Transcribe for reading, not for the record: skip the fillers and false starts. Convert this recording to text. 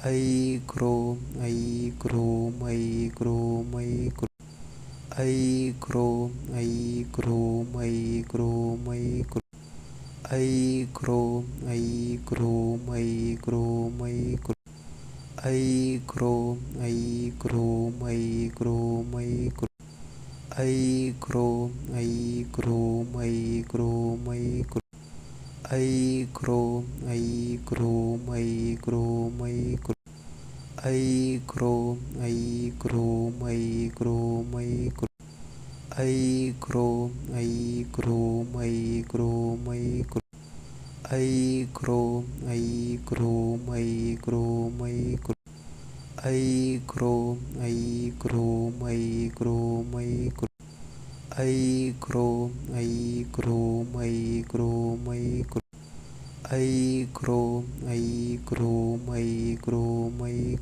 ấy chrome ấy chrome ấy chrome ấy ấy chrome ấy chrome ấy chrome ấy ấy chrome ấy chrome ấy chrome ấy ấy chrome ấy chrome ấy chrome ấy ấy chrome ấy chrome ấy chrome ấy ấy chrome ấy chrome ấy chrome ấy ấy chrome ấy chrome ấy chrome ấy ấy chrome ấy chrome ấy chrome ấy ấy chrome ấy chrome ấy chrome ấy ấy chrome ấy chrome ấy chrome ấy ấy chrome ấy chrome ấy chrome ấy ấy chrome ấy chrome ấy chrome ấy